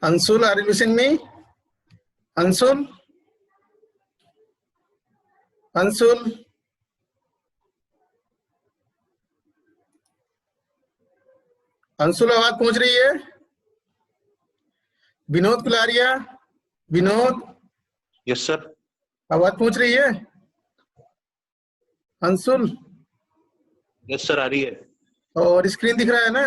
Ansul, are you listening me? Ansul? Ansul? Anshul आवाज पहुंच रही है? विनोद कुलारिया, विनोद? Yes sir. आवाज पहुंच रही है? अंशुल? यस सर, आ रही है। और स्क्रीन दिख रहा है ना?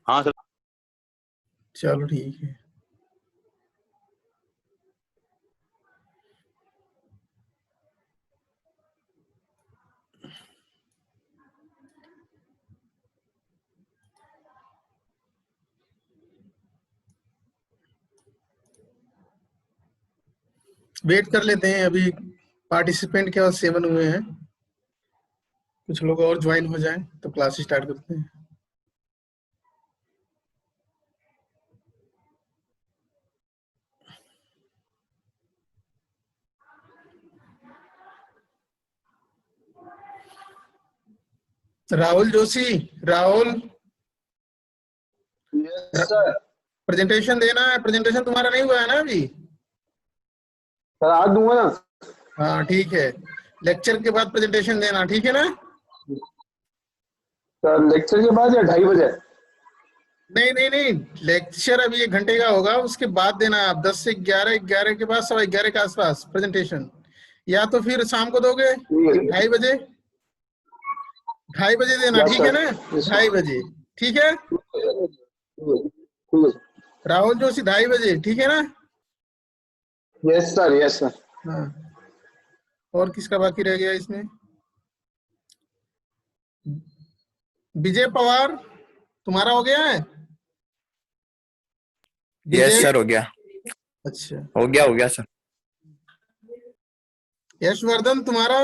हाँ सर। चलो ठीक है। वेट कर लेते हैं, अभी पार्टिसिपेंट केवल 7 हुए हैं, कुछ लोग और ज्वाइन हो जाएं तो क्लास स्टार्ट करते हैं। Rahul Joshi, Rahul? Yes sir. Presentation देना है। प्रेजेंटेशन तुम्हारा नहीं हुआ है ना अभी? सर आज दूंगा ना। हाँ ठीक है, लेक्चर के बाद प्रेजेंटेशन देना, ठीक है ना? सर लेक्चर के बाद या 2:30 बजे? नहीं नहीं नहीं, लेक्चर अभी 1 घंटे का होगा, उसके बाद देना है आप 10 से 11, 11 के बाद 11:15 के आसपास प्रेजेंटेशन, या तो फिर शाम को दोगे 2:30 बजे, 2:30 बजे देना, ठीक है ना? 2:30 बजे, ठीक है? राहुल जोशी 2:30 बजे, ठीक है ना? Yes sir, yes sir. हाँ, और किसका बाकी रह गया इसमें? विजय पवार, तुम्हारा हो गया है? यस सर, हो गया। अच्छा, हो गया सर। यशवर्धन, तुम्हारा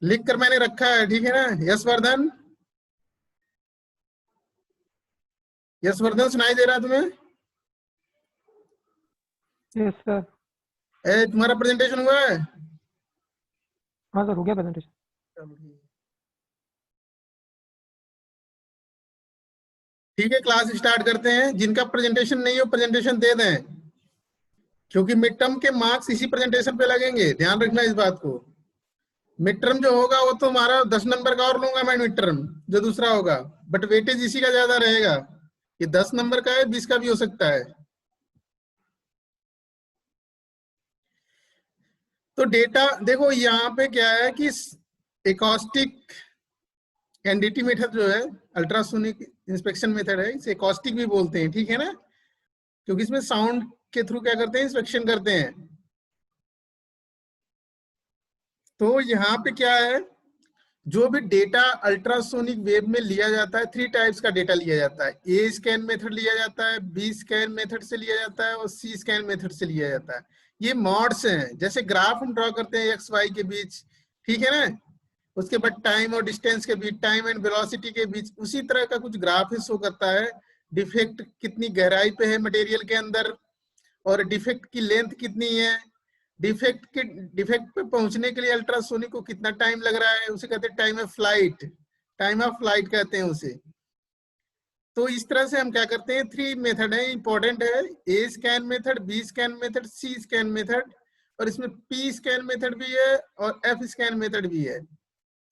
लिख कर मैंने रखा है, ठीक है ना? यशवर्धन, यशवर्धन सुनाई दे रहा है तुम्हें? Yes sir. तुम्हारा प्रेजेंटेशन हुआ है? हाँ सर, हो गया प्रेजेंटेशन। ठीक है, क्लास स्टार्ट करते हैं। जिनका प्रेजेंटेशन नहीं हो प्रेजेंटेशन दे दें, क्योंकि मिड टर्म के मार्क्स इसी प्रेजेंटेशन पे लगेंगे, ध्यान रखना इस बात को। मिड टर्म जो होगा वो तो हमारा 10 नंबर का और लूंगा मैं मिड टर्म, जो दूसरा होगा, बट वेटेज इसी का ज्यादा रहेगा। ये 10 नंबर का है, 20 का भी हो सकता है। तो डेटा देखो, यहाँ पे क्या है कि एकॉस्टिक एनडीटी मेथड जो है, अल्ट्रासोनिक इंस्पेक्शन मेथड है, इसे एकॉस्टिक भी बोलते हैं, ठीक है ना? क्योंकि इसमें साउंड के थ्रू क्या करते हैं, इंस्पेक्शन करते हैं। तो यहाँ पे क्या है, जो भी डेटा अल्ट्रासोनिक वेव में लिया जाता है, 3 टाइप्स का डेटा लिया जाता है। ए स्कैन मेथड लिया जाता है, बी स्कैन मेथड से लिया जाता है, और सी स्कैन मेथड से लिया जाता है। ये मॉड्स हैं, जैसे ग्राफ हम ड्रॉ करते हैं एक्स वाई के बीच, ठीक है ना? उसके बाद टाइम और डिस्टेंस के बीच, टाइम एंड वेलोसिटी के बीच, उसी तरह का कुछ ग्राफ ही शो करता है। डिफेक्ट कितनी गहराई पे है मटेरियल के अंदर, और डिफेक्ट की लेंथ कितनी है, डिफेक्ट पे पहुंचने के लिए अल्ट्रासोनिक को कितना टाइम लग रहा है, उसे कहते हैं time of flight, time of flight कहते हैं उसे। तो इस तरह से हम क्या करते हैं, 3 मेथड है, इंपॉर्टेंट है। A scan method, B scan method, C scan method, और इसमें पी स्कैन मेथड भी है और एफ स्कैन मेथड भी है।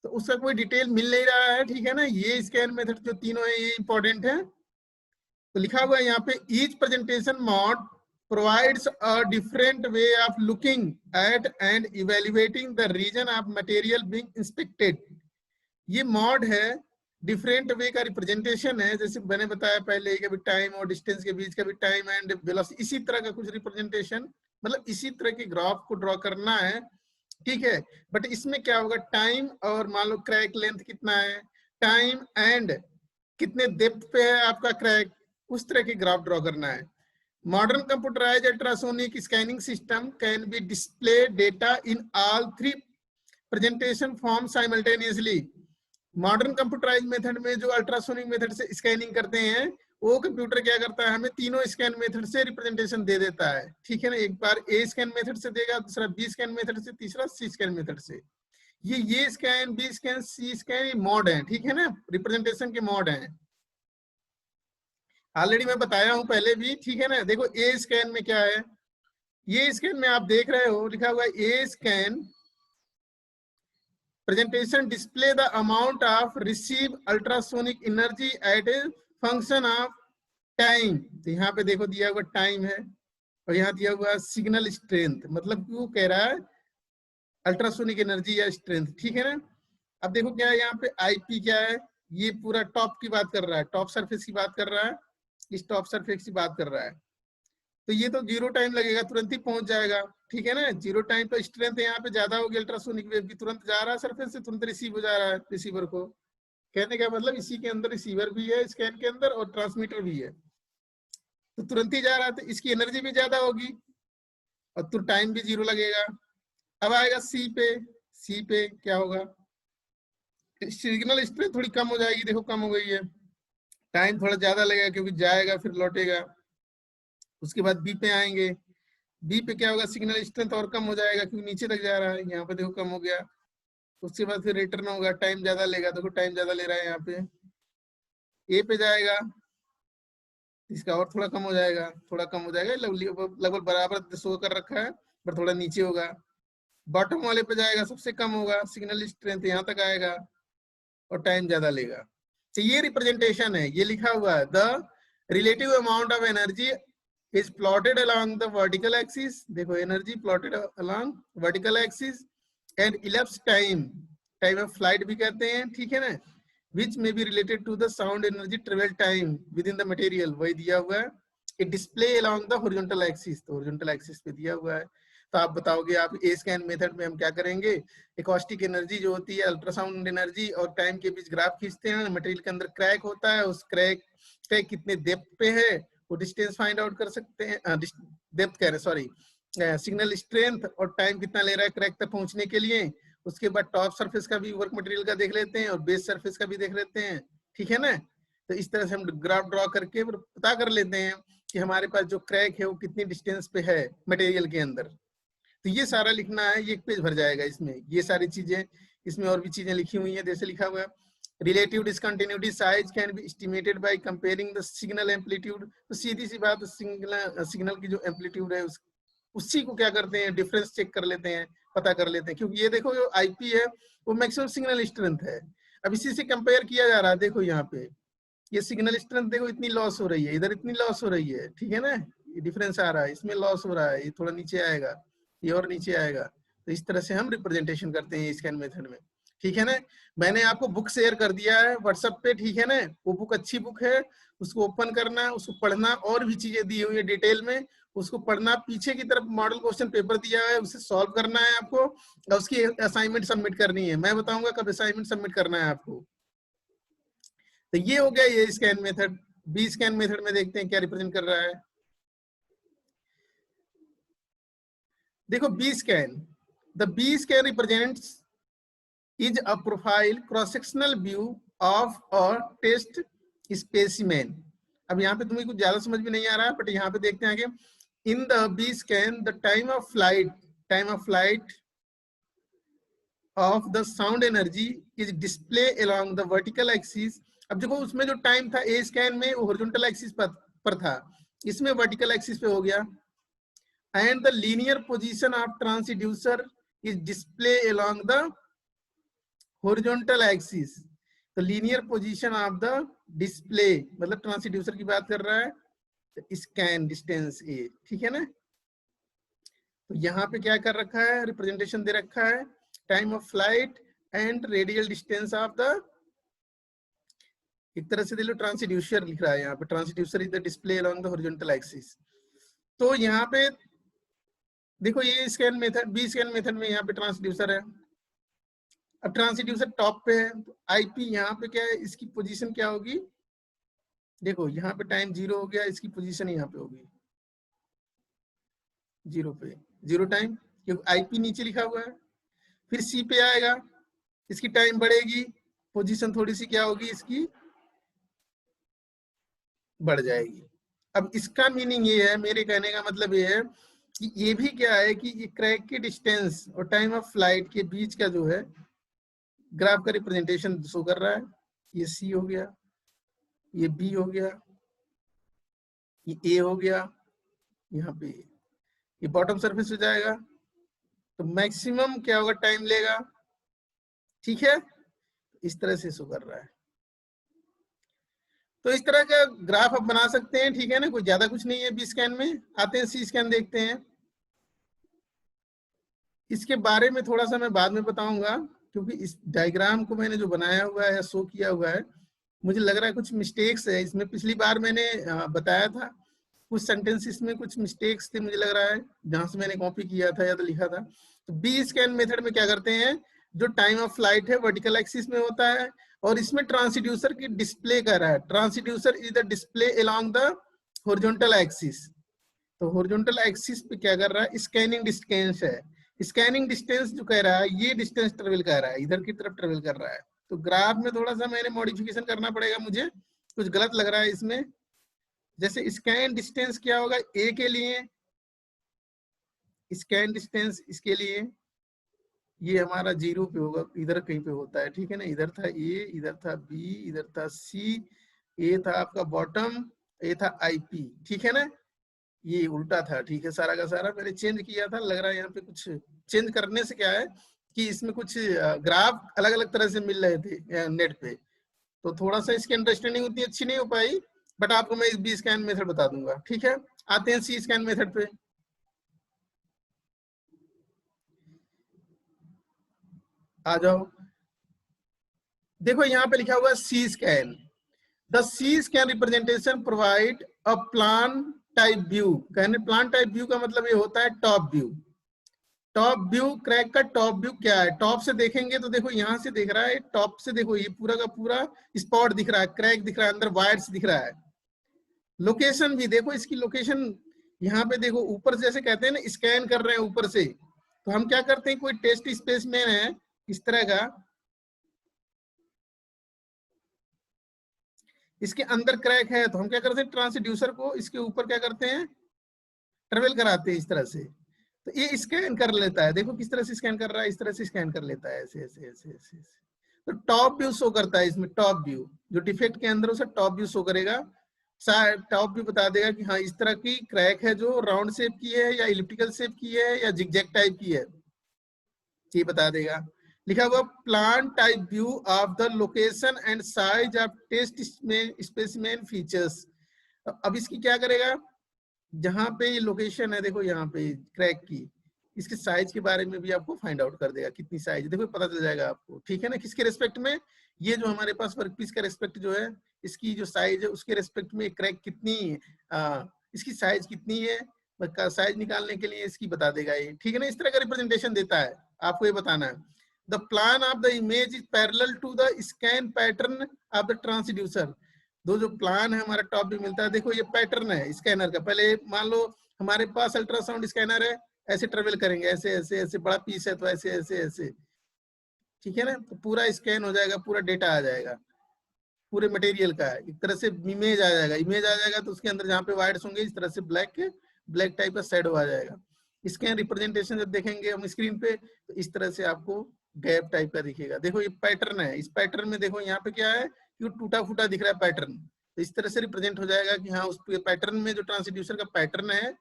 तो उसका कोई डिटेल मिल नहीं रहा है, ठीक है ना? ये स्कैन मेथड जो तीनों है ये इंपॉर्टेंट है। तो लिखा हुआ है यहाँ पे, each presentation mod provides a different way of looking at and evaluating the region of material being inspected। ये मॉड है, डिफरेंट वे का रिप्रेजेंटेशन है, जैसे मैंने बताया पहले कि टाइम और डिस्टेंस के बीच का भी टाइम एंड वेलोसिटी, इसी तरह का कुछ रिप्रेजेंटेशन, मतलब इसी तरह के ग्राफ को ड्रॉ करना है, ठीक है? बट इसमें क्या होगा, टाइम और मान लो क्रैक लेंथ कितना है, टाइम एंड कितने डेप्थ पे है आपका क्रैक, उस तरह के ग्राफ ड्रॉ करना है। Modern computerized ultrasonic scanning system can be display data in all 3 presentation forms simultaneously। Modern computerized method में जो अल्ट्रासोनिक मेथड से स्कैनिंग करते हैं, वो कंप्यूटर क्या करता है, हमें तीनों स्कैन मेथड से रिप्रेजेंटेशन दे देता है, ठीक है ना? एक बार ए स्कैन मेथड से देगा, दूसरा बी स्कैन मेथड से, तीसरा सी स्कैन मेथड से। A scan, B scan, C scan, ये मॉड है, ठीक है ना, रिप्रेजेंटेशन के मॉड हैं। ऑलरेडी मैं बताया हूं पहले भी, ठीक है ना। देखो ए स्कैन में क्या है, ये स्कैन में आप देख रहे हो लिखा हुआ है A scan presentation display the amount of receive ultrasonic energy at a function of time। तो यहाँ पे देखो दिया हुआ टाइम है और यहाँ दिया हुआ सिग्नल स्ट्रेंथ, मतलब वो कह रहा है अल्ट्रासोनिक एनर्जी या स्ट्रेंथ, ठीक है ना। अब देखो क्या है यहाँ पे आईपी क्या है, ये पूरा टॉप की बात कर रहा है, टॉप सरफेस की बात कर रहा है, इस टॉप सरफेस की बात कर रहा है। तो ये तो 0 टाइम लगेगा, तुरंत ही पहुंच जाएगा, ठीक है ना। 0 टाइम पे स्ट्रेंथ यहाँ पे ज्यादा होगी अल्ट्रासोनिक वेव की, तुरंत जा रहा है सरफेस से, तुरंत रिसीव हो जा रहा है रिसीवर को। कहने का मतलब इसी के अंदर रिसीवर भी है स्कैन के अंदर और ट्रांसमीटर भी है, तो तुरंत ही जा रहा है, तो इसकी एनर्जी भी ज्यादा होगी और तो टाइम भी 0 लगेगा। अब आएगा सी पे, सी पे क्या होगा, सिग्नल स्ट्रेंथ थोड़ी कम हो जाएगी, देखो कम हो गई है, टाइम थोड़ा ज्यादा लगेगा क्योंकि जाएगा फिर लौटेगा। उसके बाद बी पे आएंगे, बी पे क्या होगा, सिग्नल स्ट्रेंथ और कम हो जाएगा क्योंकि नीचे तक जा रहा है, यहाँ पे देखो कम हो गया। उसके बाद फिर रिटर्न होगा, टाइम ज्यादा लेगा, देखो टाइम ज्यादा ले रहा है यहाँ पे। ए पे जाएगा, इसका और थोड़ा कम हो जाएगा, थोड़ा कम हो जाएगा, लगभग बराबर शो कर रखा है पर थोड़ा नीचे होगा। बॉटम वाले पे जाएगा, सबसे कम होगा सिग्नल स्ट्रेंथ, यहाँ तक आएगा और टाइम ज्यादा लेगा। तो ये रिप्रेजेंटेशन है, ये लिखा हुआ है the relative amount of energy is plotted along the vertical axis। देखो energy plotted along vertical axis and elapsed time, time of flight भी कहते हैं, ठीक है ना, which may be related to the sound energy travel time within the material, वही दिया हुआ है। it display along the horizontal axis, तो horizontal axis पे दिया हुआ है। तो आप बताओगे आप ए स्कैन मेथड में हम क्या करेंगे, एकॉस्टिक एनर्जी जो होती है, अल्ट्रासाउंड एनर्जी और टाइम के बीच ग्राफ खींचते हैं, मटेरियल के अंदर क्रैक होता है, उस क्रैक कितने डेप्थ पे है वो डिस्टेंस फाइंड आउट कर सकते हैं, डेप्थ कह रहे सॉरी, सिग्नल स्ट्रेंथ और टाइम कितना ले रहा है क्रैक तक पहुंचने के लिए। उसके बाद टॉप सरफेस का भी वर्क मटेरियल का देख लेते हैं और बेस सरफेस का भी देख लेते हैं, ठीक है ना। तो इस तरह से हम ग्राफ ड्रॉ करके पता कर लेते हैं कि हमारे पास जो क्रैक है वो कितनी डिस्टेंस पे है मटेरियल के अंदर। तो ये सारा लिखना है, ये एक पेज भर जाएगा इसमें, ये सारी चीजें, इसमें और भी चीजें लिखी हुई हैं, जैसे लिखा हुआ है relative discontinuity size can be estimated by comparing the signal amplitude। तो सीधी सी बात, सिग्नल की जो एम्पलीट्यूड है उसी को क्या करते हैं, डिफरेंस चेक कर लेते हैं, पता कर लेते हैं, क्योंकि ये देखो जो आईपी है वो मैक्सिमम सिग्नल स्ट्रेंथ है। अब इसी से कंपेयर किया जा रहा है, देखो यहाँ पे ये सिग्नल स्ट्रेंथ देखो इतनी लॉस हो रही है, इधर इतनी लॉस हो रही है, ठीक है ना, ये डिफरेंस आ रहा है, इसमें लॉस हो रहा है, ये थोड़ा नीचे आएगा, ये और नीचे आएगा। तो इस तरह से हम रिप्रेजेंटेशन करते हैं स्कैन मेथड में, ठीक है ना। मैंने आपको बुक शेयर कर दिया है व्हाट्सएप पे, ठीक है ना, वो बुक अच्छी बुक है, उसको ओपन करना, उसको पढ़ना, और भी चीजें दी हुई है डिटेल में, उसको पढ़ना, पीछे की तरफ मॉडल क्वेश्चन पेपर दिया है, उसे सॉल्व करना है आपको और उसकी असाइनमेंट सबमिट करनी है। मैं बताऊंगा कब असाइनमेंट सबमिट करना है आपको। तो ये हो गया A scan method. B scan method में देखते हैं क्या रिप्रेजेंट कर रहा है। देखो B scan, the B scan represents is a profile cross sectional view of a test specimen। अब यहाँ पे तुम्हें कुछ ज्यादा समझ में नहीं आ रहा है, बट यहाँ पे देखते हैं आगे। In the B scan the time of flight of the sound energy is display along the vertical axis. अब देखो उसमें जो टाइम था ए स्कैन में वो हॉरिजॉन्टल एक्सिस पर था, इसमें वर्टिकल एक्सिस पे हो गया। And the linear position of transducer is display along the horizontal axis. तो linear position of the display मतलब ट्रांसड्यूसर की बात कर रहा है, तो स्कैन डिस्टेंस ए, ठीक है ना। तो यहाँ पे क्या कर रखा है, रिप्रेजेंटेशन दे रखा है, time of flight and radial distance of the, एक तरह से देखो ट्रांसड्यूसर लिख रहा है यहाँ पे, transducer is the display along the horizontal axis. तो यहाँ पे देखो A scan method, B scan method में यहाँ पे ट्रांसड्यूसर है। अब ट्रांसड्यूसर टॉप पे है, तो आईपी यहाँ पे क्या है, इसकी पोजीशन क्या होगी, देखो यहाँ पे टाइम 0 हो गया, इसकी पोजीशन यहाँ पे होगी 0 पे, 0 टाइम, क्योंकि आईपी नीचे लिखा हुआ है। फिर सी पे आएगा, इसकी टाइम बढ़ेगी, पोजीशन थोड़ी सी क्या होगी, इसकी बढ़ जाएगी। अब इसका मीनिंग ये है, मेरे कहने का मतलब ये है कि ये भी क्या है कि ये क्रैक की डिस्टेंस और टाइम ऑफ फ्लाइट के बीच का जो है ग्राफ का रिप्रेजेंटेशन शो कर रहा है। ये सी हो गया, ये बी हो गया, ये ए हो गया, यहाँ पे ये बॉटम सरफेस हो जाएगा। तो मैक्सिमम क्या होगा, टाइम लेगा, ठीक है, इस तरह से शो कर रहा है। तो इस तरह का ग्राफ आप बना सकते हैं, ठीक है ना, कोई ज्यादा कुछ नहीं है बी स्कैन में। आते हैं सी स्कैन देखते हैं। इसके बारे में थोड़ा सा मैं बाद में बताऊंगा, क्योंकि इस डायग्राम को मैंने जो बनाया हुआ है या शो किया हुआ है, मुझे लग रहा है कुछ मिस्टेक्स है इसमें। पिछली बार मैंने बताया था कुछ सेंटेंसेस में कुछ मिस्टेक्स थे, मुझे लग रहा है, जहां से मैंने कॉपी किया था या तो लिखा था। तो बी स्कैन मेथड में क्या करते हैं, जो टाइम ऑफ फ्लाइट है वर्टिकल एक्सिस में होता है, और इसमें ट्रांसड्यूसर की डिस्प्ले कर रहा है। Transducer is the display along the horizontal axis. तो हॉरिजॉन्टल एक्सिस पे क्या कर रहा है, स्कैनिंग डिस्टेंस है। स्कैनिंग डिस्टेंस जो कह रहा है, ये डिस्टेंस ट्रेवल कर रहा है, इधर की तरफ ट्रेवल कर रहा है। तो ग्राफ में थोड़ा सा मैंने मॉडिफिकेशन करना पड़ेगा, मुझे कुछ गलत लग रहा है इसमें। जैसे स्कैन डिस्टेंस क्या होगा ए के लिए, स्कैन डिस्टेंस इसके लिए ये हमारा 0 पे होगा, इधर कहीं पे होता है, ठीक है ना। इधर था ए, इधर था बी, इधर था सी, ए था आपका बॉटम, ए था आईपी, ठीक है ना। ये उल्टा था, ठीक है, सारा का सारा मैंने चेंज किया था। लग रहा है यहाँ पे कुछ चेंज करने से क्या है कि इसमें कुछ ग्राफ अलग अलग तरह से मिल रहे थे नेट पे, तो थोड़ा सा इसकी अंडरस्टैंडिंग उतनी अच्छी नहीं हो पाई, बट आपको मैं इस बी स्कैन मेथड बता दूंगा, ठीक है। आते हैं सी स्कैन मेथड पे। आ जाओ, देखो यहाँ पे लिखा हुआ है C scan. The C scan representation provide a plan type view. कहने प्लान टाइप व्यू का मतलब ये होता है top view. Top view, crack का टॉप व्यू क्या है, टॉप से देखेंगे तो देखो यहाँ से दिख रहा है, टॉप से देखो ये पूरा का पूरा स्पॉट दिख रहा है, क्रैक दिख रहा है, अंदर वायर्स दिख रहा है। लोकेशन भी देखो, इसकी लोकेशन यहाँ पे देखो, ऊपर से जैसे कहते हैं ना स्कैन कर रहे हैं ऊपर से, तो हम क्या करते हैं, कोई टेस्ट स्पेसिमेन है इस तरह का, इसके अंदर क्रैक है, तो हम क्या करते हैं, ट्रांसड्यूसर को इसके ऊपर क्या करते हैं, ट्रेवल कराते हैं इस तरह से। तो ये स्कैन कर लेता है, देखो किस तरह से स्कैन कर रहा है, इस तरह से स्कैन कर लेता है, ऐसे ऐसे ऐसे ऐसे। तो टॉप व्यू शो करता है इसमें, टॉप व्यू जो डिफेक्ट के अंदर उसे टॉप व्यू शो करेगा। टॉप व्यू बता देगा कि हाँ इस तरह की क्रैक है जो राउंड शेप की है या इलिप्टिकल शेप की है या जिगजैग टाइप की है, ये बता देगा। लिखा हुआ plan type view of the location and size of test specimen features. अब इसकी क्या करेगा, जहां पे ये लोकेशन है, देखो यहाँ पे क्रैक की, इसके साइज के बारे में भी आपको फाइंड आउट कर देगा, कितनी साइज है, देखो पता चल जाएगा आपको, ठीक है ना। किसके रेस्पेक्ट में, ये जो हमारे पास वर्कपीस का रेस्पेक्ट जो है, इसकी जो साइज है उसके रेस्पेक्ट में क्रैक कितनी, इसकी साइज कितनी है, साइज निकालने के लिए इसकी बता देगा ये, ठीक है ना। इस तरह का रिप्रेजेंटेशन देता है, आपको ये बताना है। The plan of the image is parallel to the scan pattern of the transducer. दो जो प्लान है हमारा टॉप भी मिलता है, देखो ये पैटर्न है स्कैनर का। पहले मान लो हमारे पास अल्ट्रासाउंड स्कैनर है, ऐसे ट्रेवल करेंगे, ऐसे ऐसे ऐसे, बड़ा पीस है तो ऐसे ऐसे ऐसे, ठीक है ना। तो पूरा स्कैन हो जाएगा, पूरा डेटा आ जाएगा पूरे मटेरियल का, एक तरह से इमेज आ जाएगा। इमेज आ जाएगा तो उसके अंदर जहाँ पे वायर्स होंगे इस तरह से ब्लैक टाइप का शैडो आ जाएगा। स्कैन रिप्रेजेंटेशन जब देखेंगे हम स्क्रीन पे, तो इस तरह से आपको गैप टाइप का दिखेगा। देखो ये पैटर्न है, इस पैटर्न में देखो यहाँ पे क्या है, ये टूटा फूटा दिख रहा है पैटर्न, तो इस तरह से रिप्रेजेंट हो जाएगा कि हाँ उस पैटर्न में जो ट्रांसड्यूसर का पैटर्न है,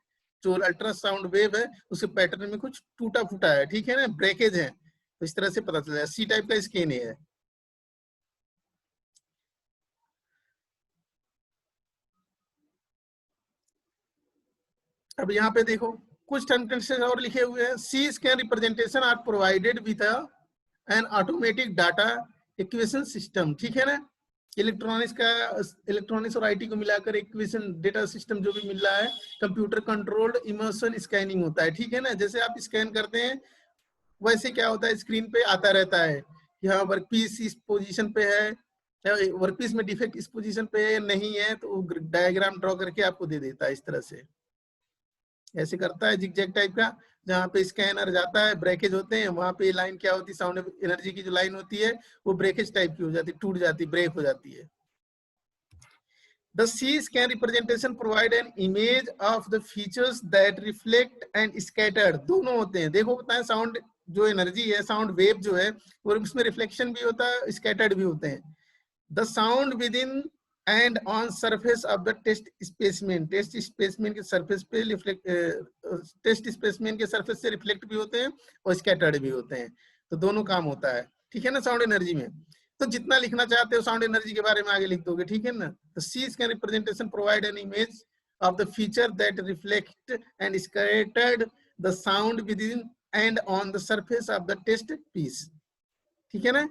जो अल्ट्रासाउंड वेव है, उसके पैटर्न में कुछ टूटा फूटा है, ठीक है ना, ब्रेकेज है, तो इस तरह से पता चल जाएगा। सी टाइप का स्कैन है। अब यहाँ पे देखो कुछ सेंटेंसेस और लिखे हुए हैं। C scan representation are provided with an automatic data acquisition system, ठीक है ना। इलेक्ट्रॉनिक्स और आईटी को मिलाकर इक्वेशन डेटा सिस्टम जो भी मिल रहा है, कंप्यूटर कंट्रोल्ड इमर्शन स्कैनिंग होता है, ठीक है ना। जैसे आप स्कैन करते हैं वैसे क्या होता है, स्क्रीन पे आता रहता है कि हाँ वर्कपीस इस पोजीशन पे है, वर्कपीस में डिफेक्ट इस पोजीशन पे है, नहीं है तो डायग्राम ड्रॉ करके आपको दे देता है इस तरह से, ऐसे करता है जिगजैग टाइप का। जहाँ पे स्कैनर जाता है, ब्रेकेज होते हैं, वहां पे लाइन क्या होती है, साउंड एनर्जी की जो लाइन होती है वो ब्रेकेज टाइप की हो जाती है, टूट जाती है, ब्रेक हो जाती है। The C scan representation provide an image of the features that reflect and scattered, दोनों होते हैं। देखो बताएं, साउंड जो एनर्जी है, साउंड वेव जो है, और उसमें रिफ्लेक्शन भी होता है, स्कैटर्ड भी होते हैं। The sound within and on surface of the test specimen, test specimen के सरफेस पे टेस्ट स्पेसिमेन के सरफेस से रिफ्लेक्ट भी होते हैं और स्कैटर्ड भी होते हैं। तो दोनों काम होता है, ठीक है ना, साउंड एनर्जी में। तो जितना लिखना चाहते हो साउंड एनर्जी के बारे में आगे लिख दोगे, ठीक है ना। तो C scan representation provide an image of the feature that reflect and scattered the sound within and on the surface of the test piece, ठीक है ना।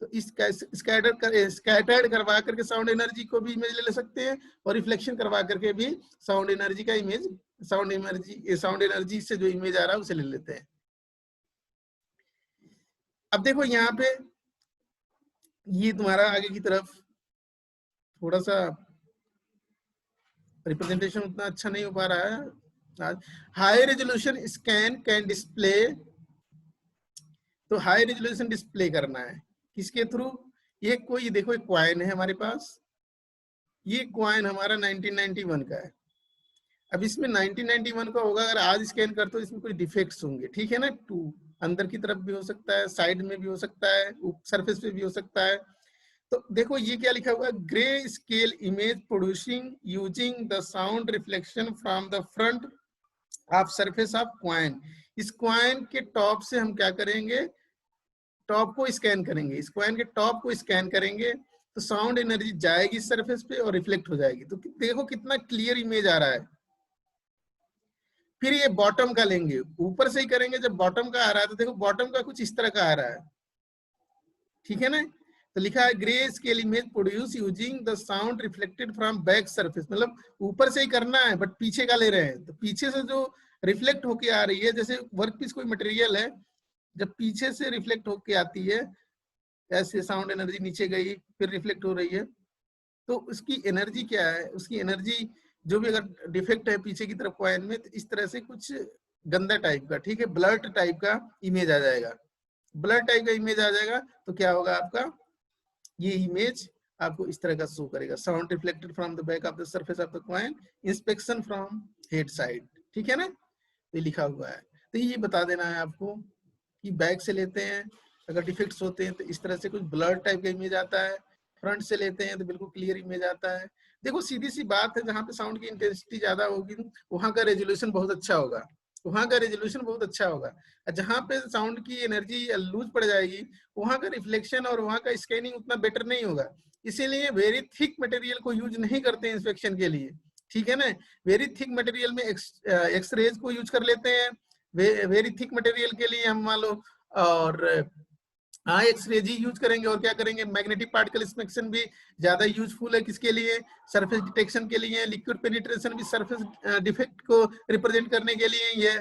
तो इस स्कैटर्ड करवा करके साउंड एनर्जी को भी इमेज ले सकते हैं, और रिफ्लेक्शन करवा करके भी साउंड एनर्जी का इमेज, साउंड एनर्जी से जो इमेज आ रहा है उसे ले लेते हैं। अब देखो यहाँ पे ये तुम्हारा आगे की तरफ थोड़ा सा रिप्रेजेंटेशन उतना अच्छा नहीं हो पा रहा है। High resolution scan can display, तो हाई रेजोल्यूशन डिस्प्ले करना है किसके थ्रू, ये कोई देखो एक कॉइन है हमारे पास, ये कॉइन हमारा 1991 का है। अब इसमें 1991 का होगा, अगर आज स्कैन करते हो इसमें कोई डिफेक्ट्स होंगे, ठीक है ना। टू अंदर की तरफ भी हो सकता है, साइड में भी हो सकता है, सरफेस पे भी हो सकता है। तो देखो ये क्या लिखा हुआ है, grey scale image producing using the sound reflection from the front of surface of coin. इस कॉइन के टॉप से हम क्या करेंगे, टॉप को स्कैन करेंगे, इस कॉइन के टॉप को स्कैन करेंगे तो साउंड एनर्जी जाएगी सरफेस पे और रिफ्लेक्ट हो जाएगी। तो देखो कितना क्लियर इमेज आ रहा है। फिर ये बॉटम का लेंगे, ऊपर से ही करेंगे, जब बॉटम का आ रहा है तो देखो बॉटम का कुछ इस तरह का आ रहा है, ठीक है ना। तो लिखा है grey scale image produce using the sound reflected from back surface, मतलब ऊपर से ही करना है बट पीछे का ले रहे हैं। तो पीछे से जो रिफ्लेक्ट होके आ रही है, जैसे वर्कपीस कोई मटेरियल है, जब पीछे से रिफ्लेक्ट होके आती है, ऐसे साउंड एनर्जी नीचे गई फिर रिफ्लेक्ट हो रही है, तो उसकी एनर्जी क्या है, उसकी एनर्जी जो भी अगर डिफेक्ट है पीछे की तरफ कॉइन में, तो इस तरह से कुछ गंदा टाइप का, ठीक है, ब्लर्ट टाइप का इमेज आ जाएगा। ब्लर्ट टाइप का इमेज आ जाएगा तो क्या होगा, आपका ये इमेज आपको इस तरह का शो करेगा, sound reflected from the back of the surface of the coin, inspection from head side, ठीक है ना। ये लिखा हुआ है। तो ये बता देना है आपको कि बैक से लेते हैं अगर डिफेक्ट्स होते हैं तो इस तरह से कुछ ब्लर टाइप का इमेज आता है, फ्रंट से लेते हैं तो बिल्कुल क्लियर इमेज आता है। देखो सीधी सी बात है, जहाँ पे साउंड की इंटेंसिटी ज्यादा होगी वहां का रेजोल्यूशन बहुत अच्छा होगा, वहां का रेजोल्यूशन बहुत अच्छा होगा। जहाँ पे साउंड की एनर्जी लूज पड़ जाएगी वहां का रिफ्लेक्शन और वहां का स्कैनिंग उतना बेटर नहीं होगा। इसीलिए वेरी थिक मटेरियल को यूज नहीं करते इंस्पेक्शन के लिए, ठीक है ना। वेरी थिक मटेरियल में एक्सरेज को यूज कर लेते हैं, वेरी थिक मटेरियल के लिए हम मान लो, और हाँ एक्सरे ही यूज करेंगे। और क्या करेंगे, मैग्नेटिक पार्टिकल इंस्पेक्शन भी ज्यादा यूजफुल है किसके लिए, सरफेस डिटेक्शन के लिए। लिक्विड पेनिट्रेशन भी सरफेस डिफेक्ट को रिप्रेजेंट करने के लिए ही है।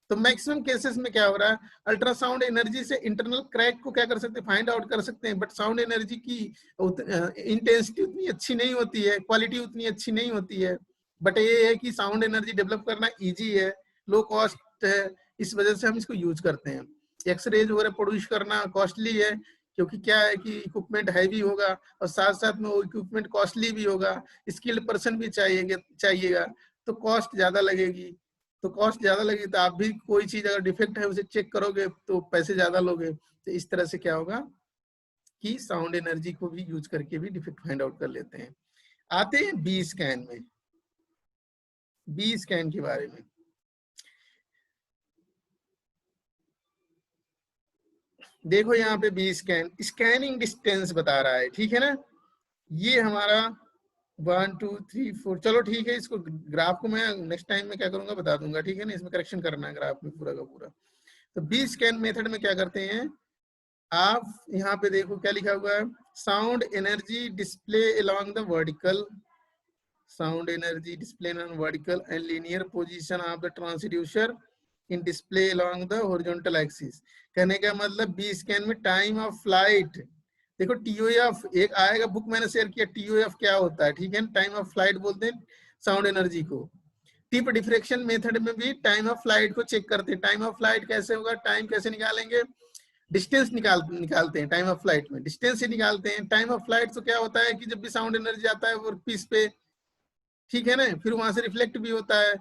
तो मैक्सिमम केसेस में क्या हो रहा है, अल्ट्रासाउंड एनर्जी से इंटरनल क्रैक को क्या कर सकते हैं, फाइंड आउट कर सकते हैं, बट साउंड एनर्जी की इंटेंसिटी उतनी अच्छी नहीं होती है, क्वालिटी उतनी अच्छी नहीं होती है। बट ये है कि साउंड एनर्जी डेवलप करना इजी है, लो कॉस्ट है, इस वजह से हम इसको यूज करते हैं। एक्सरेज वगैरह प्रोड्यूस करना कॉस्टली है, क्योंकि क्या है कि इक्विपमेंट हैवी होगा और साथ साथ में वो इक्विपमेंट कॉस्टली भी होगा, स्किल्ड पर्सन भी चाहिएगा, तो कॉस्ट ज्यादा लगेगी। तो कॉस्ट ज्यादा लगेगी तो आप भी कोई चीज अगर डिफेक्ट है उसे चेक करोगे तो पैसे ज्यादा लोगे। तो इस तरह से क्या होगा कि साउंड एनर्जी को भी यूज करके भी डिफेक्ट फाइंड आउट कर लेते हैं। आते हैं बी स्कैन में, बी स्कैन के बारे में। देखो यहाँ पे बी स्कैन स्कैनिंग डिस्टेंस बता रहा है, ठीक है ना। ये हमारा 1 2 3 4, चलो ठीक है, इसको ग्राफ को मैं नेक्स्ट टाइम में क्या करूंगा बता दूंगा, ठीक है ना। इसमें करेक्शन करना है ग्राफ में पूरा का पूरा। तो बी स्कैन मेथड में क्या करते हैं, आप यहाँ पे देखो क्या लिखा हुआ है, sound energy display along the vertical, sound energy display on vertical and linear position of the transducer in display along the horizontal axis. कहने का मतलब बी स्कैन में टाइम ऑफ फ्लाइट, देखो टीओएफ एक आएगा, बुक मैंने शेयर किया, TOF क्या होता है, ठीक है, टाइम ऑफ फ्लाइट बोलते हैं साउंड एनर्जी को। टिप डिफ्रेक्शन मेथड में भी टाइम ऑफ फ्लाइट को चेक करते हैं। टाइम ऑफ फ्लाइट कैसे होगा, टाइम कैसे निकालेंगे, डिस्टेंस निकालते हैं, टाइम ऑफ फ्लाइट में डिस्टेंस से निकालते हैं। टाइम ऑफ फ्लाइट तो क्या होता है कि जब भी साउंड एनर्जी आता है वर्क पीस पे, ठीक है ना, फिर वहां से रिफ्लेक्ट भी होता है,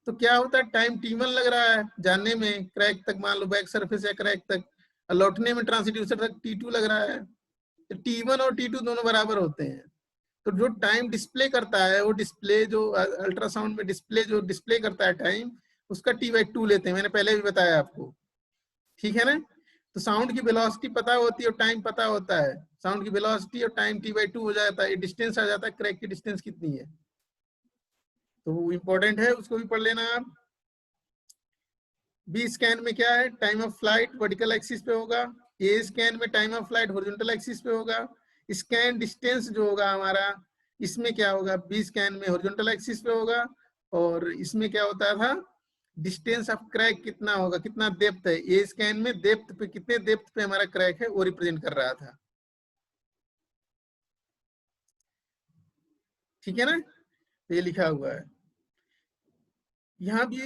तो क्या होता है, टाइम t1 लग रहा है जाने में क्रैक तक, मान लो बैक सरफेस या क्रैक तक, और लौटने में ट्रांसड्यूसर तक t2 लग रहा है। तो t1 और t2 दोनों बराबर होते हैं। तो जो टाइम डिस्प्ले करता है, वो डिस्प्ले जो अल्ट्रासाउंड में डिस्प्ले जो डिस्प्ले करता है टाइम, उसका t/2 लेते हैं, मैंने पहले भी बताया आपको, ठीक है ना। तो साउंड की वेलोसिटी पता होती है और टाइम पता होता है, साउंड की वेलोसिटी और टाइम t/2 हो जाता है, डिस्टेंस आ जाता है क्रैक की डिस्टेंस कितनी है, तो वो इंपॉर्टेंट है, उसको भी पढ़ लेना आप। बी स्कैन में क्या है, time of flight vertical axis पे होगा, ए स्कैन में time of flight horizontal axis पे होगा। स्कैन डिस्टेंस जो होगा हमारा, इसमें क्या होगा, बी स्कैन में हॉरिजॉन्टल एक्सिस पे होगा, और इसमें क्या होता था, डिस्टेंस ऑफ क्रैक कितना होगा, कितना डेप्थ है, ए स्कैन में डेप्थ पे, कितने डेप्थ पे हमारा क्रैक है वो रिप्रेजेंट कर रहा था, ठीक है ना। तो ये लिखा हुआ है यहाँ भी,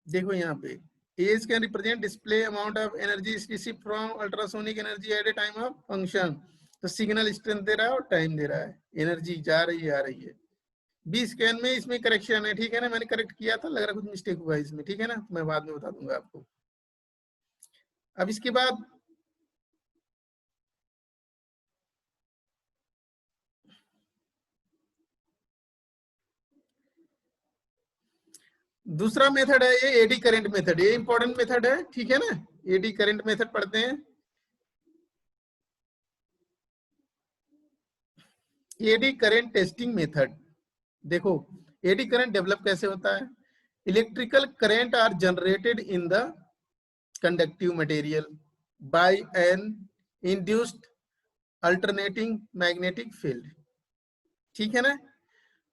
देखो यहाँ पे A scan represent display amount of energy receive from ultrasonic energy at a time of function. तो सिग्नल स्ट्रेंथ दे रहा है और टाइम दे रहा है, एनर्जी जा रही है आ रही है। बी स्कैन में इसमें करेक्शन है, ठीक है ना, मैंने करेक्ट किया था, लग रहा कुछ मिस्टेक हुआ इसमें, ठीक है ना, मैं बाद में बता दूंगा आपको। अब इसके बाद दूसरा मेथड है ये एडी करंट मेथड, ये इंपॉर्टेंट मेथड है, ठीक है ना। एडी करंट मेथड पढ़ते हैं। एडी करंट टेस्टिंग मेथड, देखो एडी करंट डेवलप कैसे होता है, electrical current are generated in the conductive material by an induced alternating magnetic field, ठीक है ना।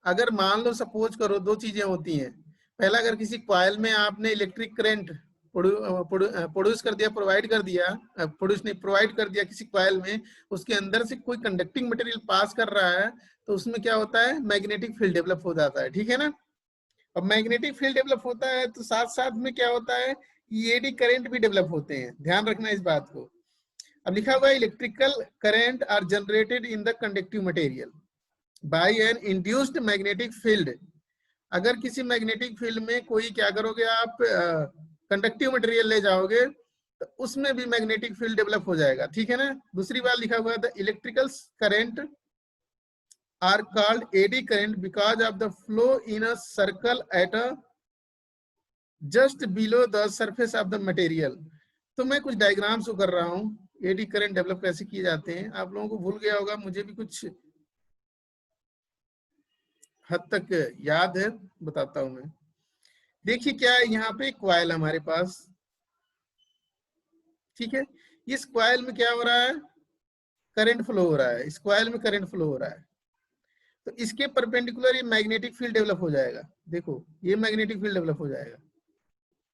अगर मान लो सपोज करो दो चीजें होती हैं, पहला अगर किसी कॉइल में आपने इलेक्ट्रिक करंट प्रोड्यूस कर दिया, प्रोवाइड कर दिया, प्रोड्यूस नहीं प्रोवाइड कर दिया किसी कॉइल में, उसके अंदर से कोई कंडक्टिंग मटेरियल पास कर रहा है, तो उसमें क्या होता है, मैग्नेटिक फील्ड डेवलप हो जाता है, ठीक है ना। अब मैग्नेटिक फील्ड डेवलप होता है तो साथ साथ में क्या होता है, एडी करंट भी डेवलप होते हैं, ध्यान रखना इस बात को। अब लिखा हुआ है electrical current are generated in the conductive material by an induced magnetic field. अगर किसी मैग्नेटिक फील्ड में कोई क्या करोगे आप, कंडक्टिव मटेरियल ले जाओगे तो उसमें भी मैग्नेटिक फील्ड डेवलप हो जाएगा, ठीक है ना। दूसरी बार लिखा हुआ है the electrical current are called eddy current because of the flow in a circle at a just below the surface of the material. तो मैं कुछ डायग्राम शो कर रहा हूँ, एडी करंट डेवलप कैसे किए जाते हैं, आप लोगों को भूल गया होगा, मुझे भी कुछ हद तक याद है, बताता हूं मैं। देखिए क्या है, यहाँ पे कॉइल हमारे पास, ठीक है, इस कॉइल में क्या हो रहा है, करंट फ्लो हो रहा है, इस कॉइल में करंट फ्लो हो रहा है, तो इसके परपेंडिकुलर ये मैग्नेटिक फील्ड डेवलप हो जाएगा। देखो ये मैग्नेटिक फील्ड डेवलप हो जाएगा,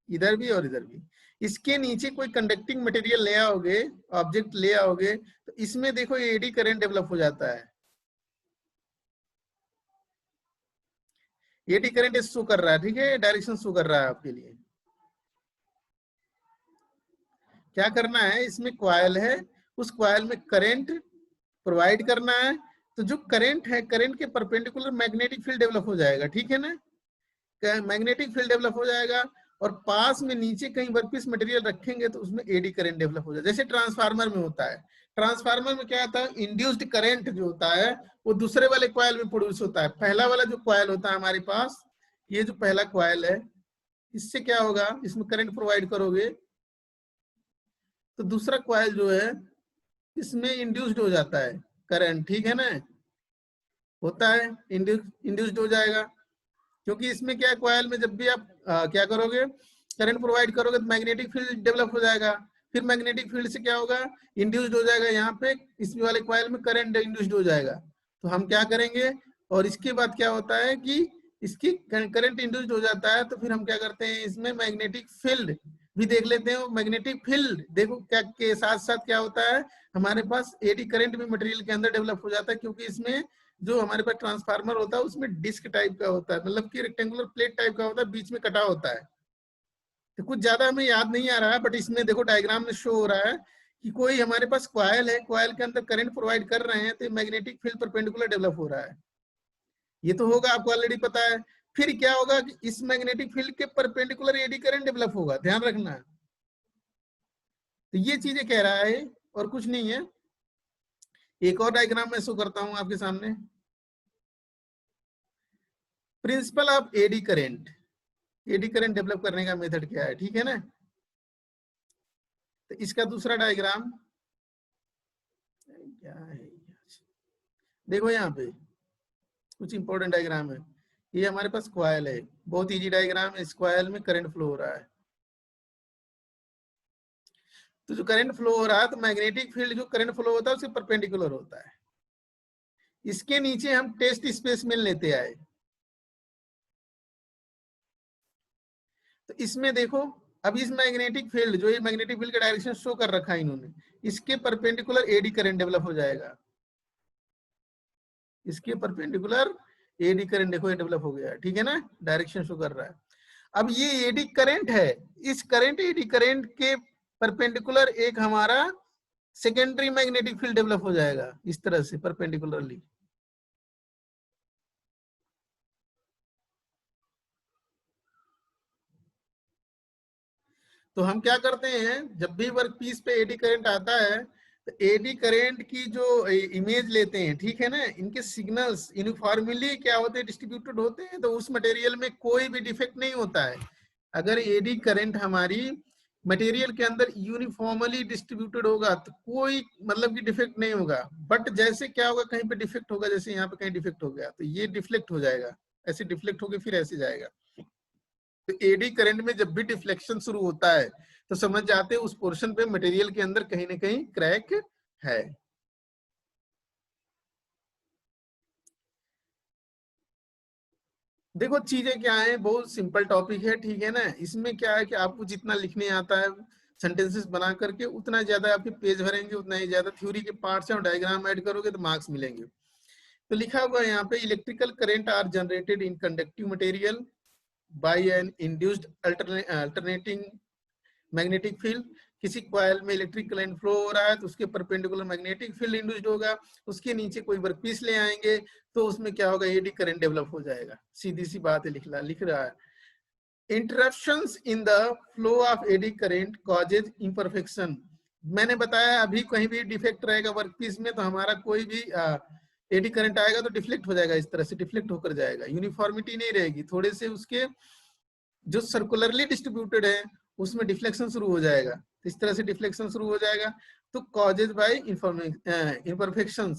इधर भी और इधर भी। इसके नीचे कोई कंडक्टिंग मटेरियल ले आओगे, ऑब्जेक्ट ले आओगे, तो इसमें देखो ये एडी करंट डेवलप हो जाता है, एडी करंट शो कर रहा है, ठीक है, डायरेक्शन शो कर रहा है आपके लिए। क्या करना है, इसमें कॉइल है, उस कॉइल में करंट प्रोवाइड करना है, तो जो करंट है, करंट के परपेंडिकुलर मैग्नेटिक फील्ड डेवलप हो जाएगा, ठीक है ना, मैग्नेटिक फील्ड डेवलप हो जाएगा। और पास में नीचे कहीं वर्कपीस मटेरियल रखेंगे तो उसमें एडी करंट डेवलप हो जाएगा, जैसे ट्रांसफार्मर में होता है। ट्रांसफार्मर में क्या होता है, इंड्यूस्ड करंट जो होता है वो दूसरे वाले कॉइल में प्रोड्यूस होता है। पहला वाला जो कॉइल होता है हमारे पास, ये जो पहला कॉइल है, इससे क्या होगा, इसमें करंट प्रोवाइड करोगे तो दूसरा कॉइल जो है इसमें इंड्यूस्ड हो जाता है करंट, ठीक है ना, होता है इंड्यूस्ड हो जाएगा, क्योंकि इसमें क्या कॉइल में जब भी आप क्या करोगे, करंट प्रोवाइड करोगे तो मैग्नेटिक फील्ड डेवलप हो जाएगा। फिर मैग्नेटिक फील्ड से क्या होगा, इंड्यूस्ड हो जाएगा, यहाँ पे इसमें वाले कॉइल में करंट इंड्यूस्ड हो जाएगा। तो हम क्या करेंगे, और इसके बाद क्या होता है कि इसकी करंट इंड्यूस्ड हो जाता है, तो फिर हम क्या करते हैं, इसमें मैग्नेटिक फील्ड भी देख लेते हैं। मैग्नेटिक फील्ड देखो क्या के साथ साथ क्या होता है, हमारे पास एडी करंट भी मटेरियल के अंदर डेवलप हो जाता है, क्योंकि इसमें जो हमारे पास ट्रांसफार्मर होता है उसमें डिस्क टाइप का होता है, मतलब कि रेक्टेंगुलर प्लेट टाइप का होता है, बीच में कटा होता है। तो कुछ ज्यादा हमें याद नहीं आ रहा है, बट इसमें देखो डायग्राम में शो हो रहा है कि कोई हमारे पास कॉइल है, कॉइल के अंदर करंट प्रोवाइड कर रहे हैं, तो मैग्नेटिक फील्ड परपेंडिकुलर डेवलप हो रहा है। ये तो होगा, आपको ऑलरेडी पता है। फिर क्या होगा कि इस मैग्नेटिक फील्ड के परपेंडिकुलर एडी करंट डेवलप होगा, ध्यान रखना। तो ये चीजें कह रहा है और कुछ नहीं है। एक और डायग्राम मैं शो करता हूं आपके सामने। Principle of eddy current, AD current develop करने का मेथड क्या है, ठीक है ना। तो इसका दूसरा डायग्राम क्या है, देखो यहाँ पे कुछ इंपॉर्टेंट डायग्राम है। ये हमारे पास कॉइल है, बहुत इजी डायग्राम है। इस कॉइल में करंट फ्लो हो रहा है। तो जो करंट फ्लो हो रहा है, तो मैग्नेटिक फील्ड जो करंट फ्लो होता है उसके परपेंडिकुलर होता है। इसके नीचे हम टेस्ट स्पेसिमेन लेते आए। तो इसमें देखो, अब इस मैग्नेटिक फील्ड, जो ये मैग्नेटिक फील्ड का डायरेक्शन शो कर रखा है इन्होंने, इसके परपेंडिकुलर एडी करंट डेवलप हो जाएगा। इसके परपेंडिकुलर एडी करंट देखो ये डेवलप हो गया, ठीक है ना, डायरेक्शन शो कर रहा है। अब ये एडी करंट है, इस करंट एडी करंट के परपेंडिकुलर एक हमारा सेकेंडरी मैग्नेटिक फील्ड डेवलप हो जाएगा, इस तरह से परपेंडिकुलरली। तो हम क्या करते हैं, जब भी वर्क पीस पे एडी करंट आता है, तो एडी करंट की जो इमेज लेते हैं, ठीक है ना, इनके सिग्नल्स यूनिफॉर्मली क्या होते हैं, डिस्ट्रीब्यूटेड होते हैं। तो उस मटेरियल में कोई भी डिफेक्ट नहीं होता है। अगर एडी करंट हमारी मटेरियल के अंदर यूनिफॉर्मली डिस्ट्रीब्यूटेड होगा तो कोई मतलब कि डिफेक्ट नहीं होगा। बट जैसे क्या होगा, कहीं पे डिफेक्ट होगा, जैसे यहाँ पे कहीं डिफेक्ट हो गया तो ये डिफ्लेक्ट हो जाएगा, ऐसे डिफ्लेक्ट होके फिर ऐसे जाएगा। तो एडी करंट में जब भी डिफ्लेक्शन शुरू होता है तो समझ जाते हैं उस पोर्शन पे मटेरियल के अंदर कहीं ना कहीं क्रैक है। देखो चीजें क्या है, बहुत सिंपल टॉपिक है, ठीक है ना। इसमें क्या है कि आपको जितना लिखने आता है सेंटेंसेस बना करके, उतना ज्यादा आपके पेज भरेंगे, उतना ही ज्यादा थ्योरी के पार्ट्स और डायग्राम ऐड करोगे तो मार्क्स मिलेंगे। तो लिखा हुआ है यहाँ पे, electrical current are generated in conductive material by an induced alternating magnetic field. किसी कॉइल में इलेक्ट्रिक करंट फ्लो हो रहा है तो उसके परपेंडिकुलर मैग्नेटिक फील्ड इंड्यूस्ड होगा। उसके नीचे कोई वर्कपीस ले आएंगे तो उसमें क्या होगा, एडी करंट डेवलप हो जाएगा। सीधी सी बात है, लिख रहा है। Interruptions in the flow of eddy current causes imperfection. मैंने बताया अभी कहीं भी डिफेक्ट रहेगा वर्कपीस में तो हमारा कोई भी एडी करंट आएगा तो डिफ्लेक्ट हो जाएगा, इस तरह से डिफ्लेक्ट होकर जाएगा। यूनिफॉर्मिटी नहीं रहेगी, थोड़े से उसके जो सर्कुलरली डिस्ट्रीब्यूटेड है उसमें डिफ्लेक्शन शुरू हो जाएगा। इस तरह से डिफ्लेक्शन शुरू हो जाएगा तो कॉजेज बाय इम्परफेक्शन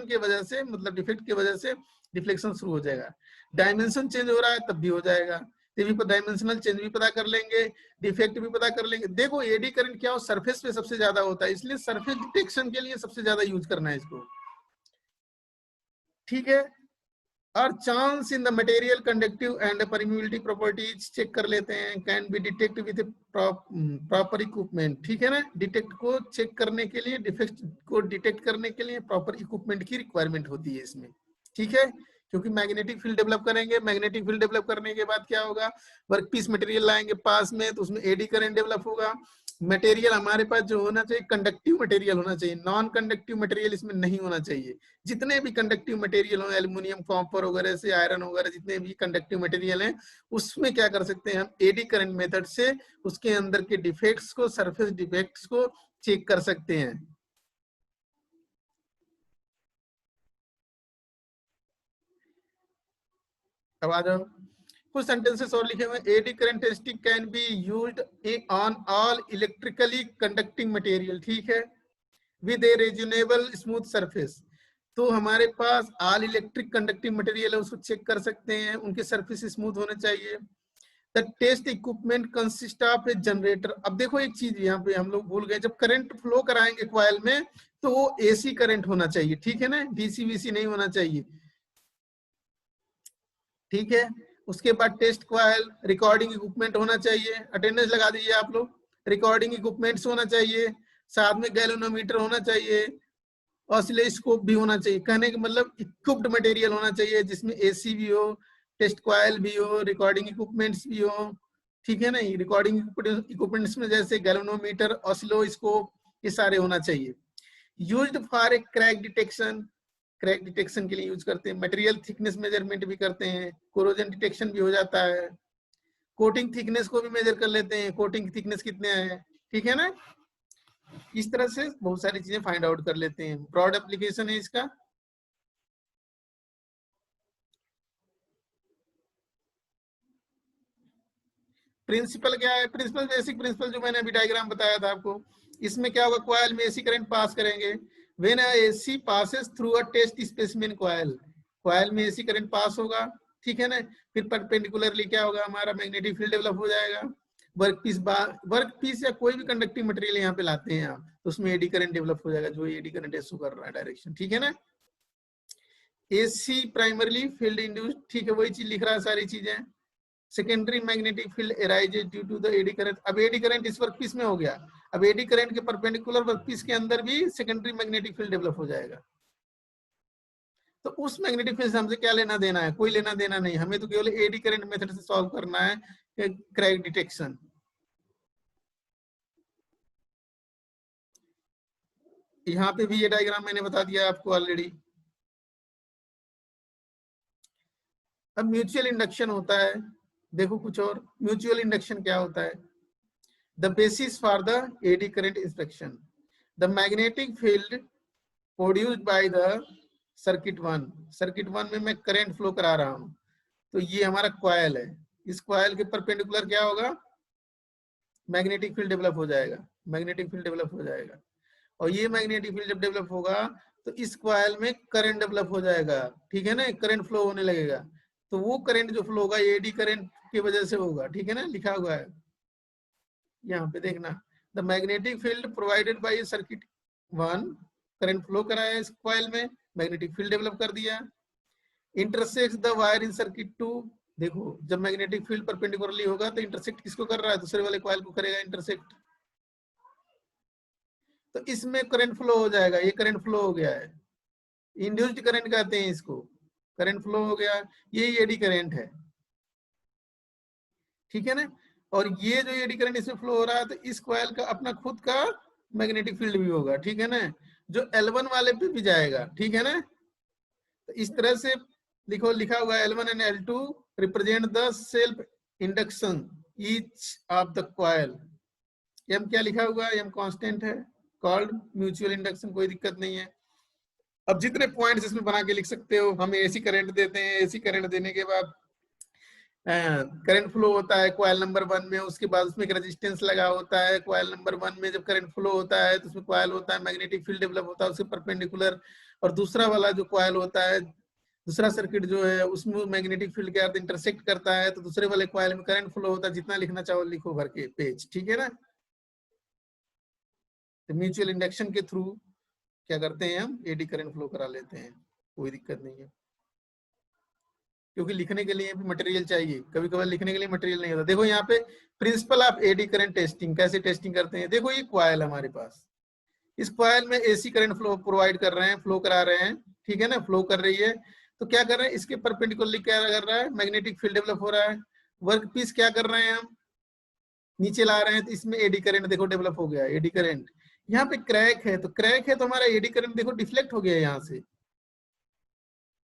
के वजह से, मतलब डिफेक्ट की वजह से डिफ्लेक्शन शुरू हो जाएगा। डायमेंशन चेंज हो रहा है तब भी हो जाएगा, डायमेंशनल चेंज भी पता कर लेंगे, डिफेक्ट भी पता कर लेंगे। देखो एडी करंट क्या हो, सरफेस पे सबसे ज्यादा होता है, इसलिए सरफेस डिटेक्शन के लिए सबसे ज्यादा यूज करना है इसको, ठीक है। और changes in the material conductive and permeability properties check कर लेते हैं, can be detect with proper equipment, ठीक है ना। डिटेक्ट को चेक करने के लिए, डिफेक्ट को डिटेक्ट करने के लिए प्रॉपर इक्विपमेंट की रिक्वायरमेंट होती है इसमें, ठीक है। क्योंकि मैग्नेटिक फील्ड डेवलप करेंगे, मैग्नेटिक फील्ड डेवलप करने के बाद क्या होगा, वर्कपीस मटेरियल लाएंगे पास में तो उसमें एडी करंट डेवलप होगा। मटेरियल हमारे पास जो होना चाहिए कंडक्टिव मटेरियल होना चाहिए, नॉन कंडक्टिव मटेरियल इसमें नहीं होना चाहिए। जितने भी कंडक्टिव मटेरियल हो, एल्युमिनियम, कॉपर वगैरह से, आयरन वगैरह, जितने भी कंडक्टिव मटेरियल हैं उसमें क्या कर सकते हैं हम, एडी करंट मेथड से उसके अंदर के डिफेक्ट्स को, सरफेस डिफेक्ट्स को चेक कर सकते हैं। अब आ जाओ, कुछ सेंटेंसेस और लिखे हुए हैं। Eddy current testing can be used on all electrically conducting material, ठीक है, with A reasonable smooth surface. तो हमारे पास ऑल इलेक्ट्रिक कंडक्टिंग मटेरियल है, उसको चेक कर सकते हैं, उनके सरफेस स्मूथ होने चाहिए। The test equipment consist of a generator. अब देखो एक चीज यहाँ पे हम लोग भूल गए, जब करंट फ्लो कराएंगे कॉइल में तो वो एसी करंट होना चाहिए, ठीक है ना, डीसी वीसी नहीं होना चाहिए, ठीक है। उसके बाद टेस्ट कॉइल, रिकॉर्डिंग इक्विपमेंट होना चाहिए, अटेंडेंस लगा दीजिए आप लोग। रिकॉर्डिंग इक्विपमेंट्स होना चाहिए, साथ में गैल्वेनोमीटर होना चाहिए, ऑसिलोस्कोप भी होना चाहिए। कहने का मतलब इक्विप्ड मटेरियल होना चाहिए जिसमें एसी भी हो, टेस्ट कॉइल भी हो, रिकॉर्डिंग इक्विपमेंट्स भी हो, ठीक है ना। रिकॉर्डिंग इक्विपमेंट्स में जैसे गैल्वेनोमीटर, ऑसिलोस्कोप, ये सारे होना चाहिए। Used for a crack detection. Crack detection के लिए यूज करते हैं, मटेरियल थिकनेस मेजरमेंट भी करते हैं, कोरोजन डिटेक्शन भी हो जाता है, कोटिंग थिकनेस को भी मेजर कर लेते हैं, कोटिंग थिकनेस कितने हैं, ठीक है ना। इस तरह से बहुत सारी चीजें फाइंड आउट कर लेते हैं। ब्रॉड एप्लीकेशन है इसका। प्रिंसिपल क्या है? प्रिंसिपल बेसिक प्रिंसिपल जो मैंने अभी डायग्राम बताया था आपको। इसमें क्या होगा, कॉइल में एसी करंट पास करेंगे। When AC passes through a test specimen coil, coil में एसी करंट पास होगा, ठीक है ना। फिर परपेंडिकुलरली क्या होगा, हमारा मैग्नेटिक फील्ड डेवलप हो जाएगा। वर्कपीस या कोई भी कंडक्टिंग मटेरियल यहाँ पे लाते हैं आप, तो उसमें एडी करंट डेवलप हो जाएगा, जो एडी करंट शो कर रहा है डायरेक्शन, ठीक है ना। एसी प्राइमरली फील्ड इंड्यूस्ड, ठीक है, वही चीज लिख रहा है सारी चीजें। Secondary magnetic field arises due to the eddy current. अब एडी करंट इस वर्कपीस में हो गया, अब एडी करंट के परपेंडिकुलर वर्कपीस के अंदर भी सेकेंडरी मैग्नेटिक फील्ड डेवलप हो जाएगा। तो उस मैग्नेटिक फील्ड से हमसे क्या लेना देना है? कोई लेना देना नहीं, हमें तो केवल एडी करंट मेथड से सॉल्व करना है क्रैक डिटेक्शन। यहाँ पे भी ये डायग्राम मैंने बता दिया आपको ऑलरेडी। अब म्यूचुअल इंडक्शन होता है, देखो कुछ और। म्यूचुअल इंडक्शन क्या होता है? The basis for the eddy current inspection, the magnetic field produced by the circuit 1। Circuit 1 में मैं करंट फ्लो करा रहा हूं, तो ये हमारा कॉइल है, इस कॉइल के परपेंडिकुलर क्या होगा, मैग्नेटिक फील्ड डेवलप हो जाएगा, मैग्नेटिक फील्ड डेवलप हो जाएगा। और ये मैग्नेटिक फील्ड जब डेवलप होगा तो इस कॉइल में करंट डेवलप हो जाएगा, ठीक है ना, करंट फ्लो होने लगेगा। तो वो करंट जो फ्लो होगा एडी करंट की वजह से होगा, ठीक है ना, लिखा हुआ है यहाँ पे देखना। The magnetic field provided by circuit 1, current flow कराया इस कॉइल में, मैग्नेटिक फील्ड डेवलप कर दिया। Intersect the wire in circuit 2, देखो जब मैग्नेटिक फील्ड परपेंडिकुलरली होगा तो इंटरसेक्ट किसको कर रहा है, दूसरे वाले कॉइल को करेगा इंटरसेक्ट, तो इसमें करंट फ्लो हो जाएगा। ये करंट फ्लो हो गया है, इंड्यूस्ड करंट कहते हैं इसको, करंट फ्लो हो गया, ये एडी करंट है, ठीक है ना। और ये जो एडी करंट इसमें फ्लो हो रहा है तो इस कॉइल का अपना खुद का मैग्नेटिक फील्ड भी होगा, ठीक है ना, जो L1 वाले पे भी जाएगा, ठीक है ना। तो इस तरह से लिखो, लिखा हुआ है L1 and L2 represent the self induction each of the coil. M क्या लिखा हुआ है, M कांस्टेंट है, कॉल्ड म्यूचुअल इंडक्शन, कोई दिक्कत नहीं है। अब जितने पॉइंट्स इसमें बना के लिख सकते हो। हम एसी करंट देते हैं, एसी करंट देने के बाद करंट फ्लो होता है कॉइल नंबर 1 में, उसके बाद उसमें एक रेजिस्टेंस लगा होता है। कॉइल नंबर 1 में जब करंट फ्लो होता है तो उसमें कॉइल होता है, मैग्नेटिक फील्ड डेवलप होता है उसके परपेंडिकुलर। और दूसरा वाला जो कॉइल होता है, दूसरा सर्किट जो है, उसमें मैग्नेटिक फील्ड के साथ इंटरसेक्ट करता है, तो दूसरे वाले कॉइल में करंट फ्लो होता है। जितना लिखना चाहो लिखो भर के पेज, ठीक है ना। तो म्यूचुअल इंडक्शन के थ्रू क्या करते हैं, हम एडी करंट फ्लो करा लेते हैं, कोई दिक्कत नहीं है। क्योंकि लिखने के लिए भी मटेरियल चाहिए, कभी कभार लिखने के लिए मटेरियल नहीं होता। देखो यहाँ पे principle of AD current testing, कैसे टेस्टिंग करते हैं। देखो ये कॉइल हमारे पास, इस कॉइल में एसी करंट फ्लो प्रोवाइड कर रहे हैं, फ्लो करा रहे हैं, ठीक है ना, फ्लो कर रही है। तो क्या कर रहे हैं, इसके परपेंडिकुलरली क्या कर रहा है, मैग्नेटिक फील्ड डेवलप हो रहा है। वर्क पीस क्या कर रहे हैं, हम नीचे ला रहे हैं, तो इसमें एडी करंट देखो डेवलप हो गया, एडी करंट। यहाँ पे क्रैक है, तो क्रैक है तो हमारा एडी करंट देखो डिफ्लेक्ट हो गया यहाँ से,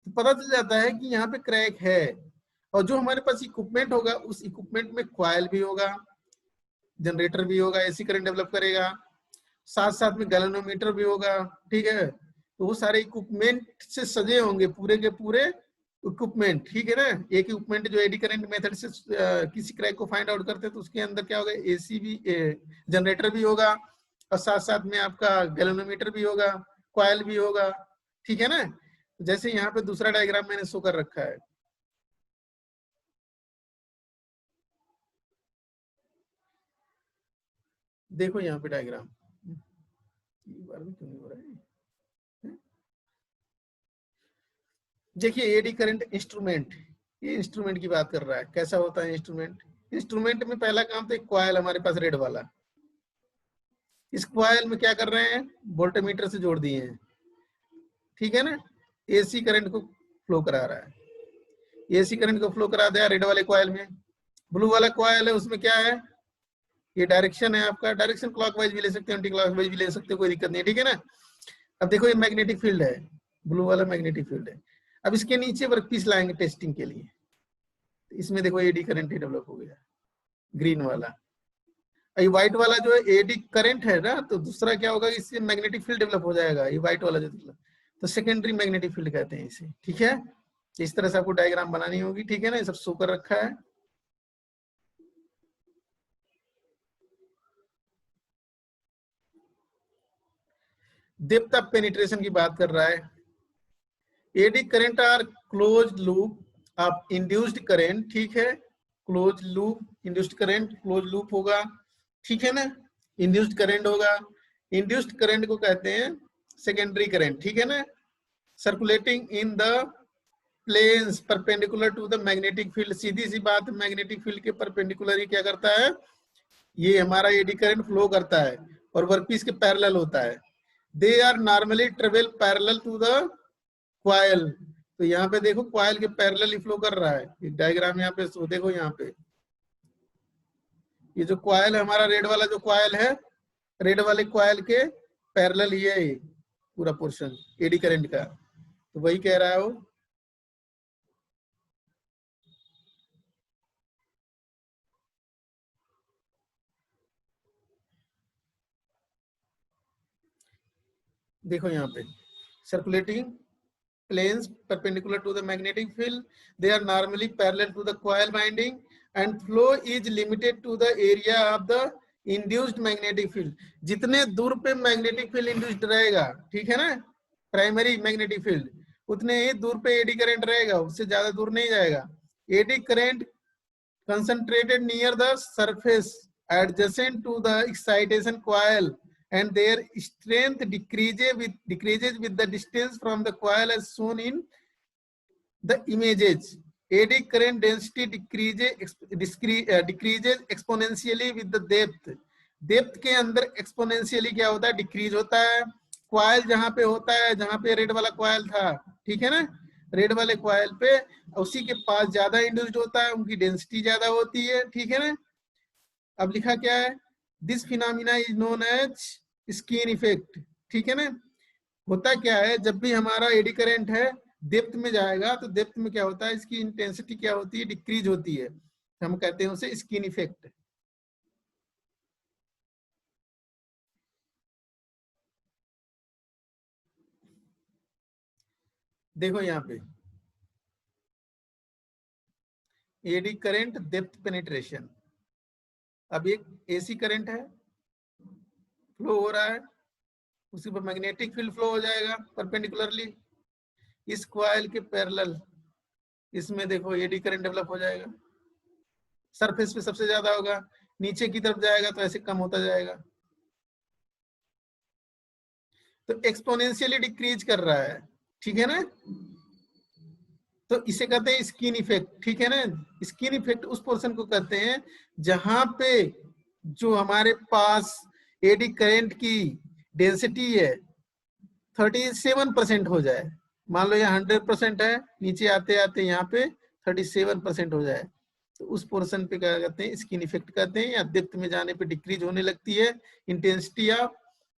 तो पता चल जाता है कि यहाँ पे क्रैक है। और जो हमारे पास इक्विपमेंट होगा, उस इक्विपमेंट में कॉइल भी होगा, जनरेटर भी होगा, एसी करंट डेवलप करेगा, साथ साथ में गैल्वेनोमीटर भी होगा, ठीक है। तो वो सारे इक्विपमेंट से सजे होंगे, पूरे के पूरे इक्विपमेंट, ठीक है ना। एक इक्विपमेंट जो एडी करंट मेथड से किसी क्रैक को फाइंड आउट करते हैं, तो उसके अंदर क्या होगा, एसी भी, जनरेटर भी होगा, और साथ साथ में आपका गैल्वेनोमीटर भी होगा, कॉइल भी होगा, ठीक है ना। जैसे यहाँ पे दूसरा डायग्राम मैंने शो कर रखा है, देखो यहाँ पे डायग्राम, बार भी क्यों नहीं हो रहा है। देखिए एडी करंट इंस्ट्रूमेंट, ये इंस्ट्रूमेंट की बात कर रहा है, कैसा होता है इंस्ट्रूमेंट। इंस्ट्रूमेंट में पहला काम तो एक कॉइल हमारे पास रेड वाला, इस कॉइल में क्या कर रहे हैं, वोल्टमीटर से जोड़ दिए हैं, ठीक है ना। एसी करंट को फ्लो करा रहा है, एसी करंट को फ्लो करा दिया रेड वाले कॉइल में। ब्लू वाला कॉइल है, उसमें क्या है, ये डायरेक्शन है आपका, डायरेक्शन क्लॉकवाइज भी ले सकते हैं, एंटी क्लॉकवाइज भी ले सकते हैं, कोई दिक्कत नहीं है, ठीक है ना। अब देखो ये मैग्नेटिक फील्ड है, ब्लू वाला मैग्नेटिक फील्ड है। अब इसके नीचे वर्कपीस लाएंगे टेस्टिंग के लिए, इसमें देखो एडी करंट डेवलप हो गया ग्रीन वाला। ये व्हाइट वाला जो है एडी करंट है ना, तो दूसरा क्या होगा, इससे मैग्नेटिक फील्ड डेवलप हो जाएगा, ये व्हाइट वाला जो दिखला, तो सेकेंडरी मैग्नेटिक फील्ड कहते हैं इसे। ठीक है, इस तरह से आपको डायग्राम बनानी होगी। ठीक है ना, ये सब शो कर रखा है। डेप्थ ऑफ पेनिट्रेशन की बात कर रहा है। Eddy current are close loop of induced current. ठीक है, close loop induced current, close loop होगा। ठीक है ना, इंड्यूस्ड करंट होगा। इंड्यूस्ड करंट को कहते हैं सेकेंडरी करंट। ठीक है ना, circulating in the planes perpendicular to the magnetic field. सीधी सी बात, मैग्नेटिक फील्ड के परपेंडिकुलर ही क्या करता है, ये हमारा एडी करंट फ्लो करता है और वर्कपीस के पैरेलल होता है। They are normally travel parallel to the coil. तो यहाँ पे देखो क्वाइल के पैरेलल ही फ्लो कर रहा है। एक डायग्राम यहाँ पे देखो, यहाँ पे ये जो क्वाइल है हमारा, रेड वाला जो क्वाइल है, रेड वाले क्वाइल के पैरेलल ही है पूरा पोर्शन एडी करंट का। तो वही कह रहा है वो। देखो यहाँ पे circulating planes perpendicular to the magnetic field, they are normally parallel to the coil winding and flow is limited to the area of the induced magnetic field। जितने दूर पे मैग्नेटिक फील्ड इंड्यूस्ड रहेगा, ठीक है ना, प्राइमरी मैग्नेटिक फील्ड, उतने ही दूर पे एडी करंट रहेगा, उससे ज्यादा दूर नहीं जाएगा। Eddy current concentrated near the surface adjacent to the excitation coil and their strength decreases with the distance from the coil as shown in the images। Eddy current density decreases exponentially with the depth। Depth के अंदर exponentially क्या होता है, decrease होता है। Coil जहां पे होता है, जहां पे रेड वाला क्वाइल था, ठीक है ना, रेड वाले क्वाइल पे उसी के पास ज्यादा इंड्यूस्ड होता है, उनकी डेंसिटी ज्यादा होती है। ठीक है ना, अब लिखा क्या है, this phenomena is known as skin effect. ठीक है ना, होता क्या है, जब भी हमारा एडी करंट है डेप्थ में जाएगा तो डेप्थ में क्या होता है, इसकी इंटेंसिटी क्या होती है, डिक्रीज होती है। हम कहते हैं उसे स्किन इफेक्ट। देखो यहाँ पे एडी करंट डेप्थ पेनिट्रेशन। अब एक एसी करंट है, फ्लो हो रहा है, उसी पर मैग्नेटिक फील्ड फ्लो हो जाएगा परपेंडिकुलरली इस क्वाइल के पैरेलल। इसमें देखो एडी करंट डेवलप हो जाएगा, सरफेस पे सबसे ज्यादा होगा, नीचे की तरफ जाएगा तो ऐसे कम होता जाएगा। तो एक्सपोनेंशियली डिक्रीज कर रहा है। ठीक है ना, तो इसे कहते हैं स्किन इफेक्ट। ठीक है ना, स्किन इफेक्ट उस पोर्शन को कहते हैं जहां पे जो हमारे पास एडी करंट की डेंसिटी है 37% हो जाए। मान लो यहाँ 100% है, नीचे आते आते यहाँ पे 37% हो जाए, तो उस पोर्शन पे क्या कहते हैं, स्किन इफेक्ट कहते हैं। या डेप्थ में जाने पे डिक्रीज होने लगती है इंटेंसिटी ऑफ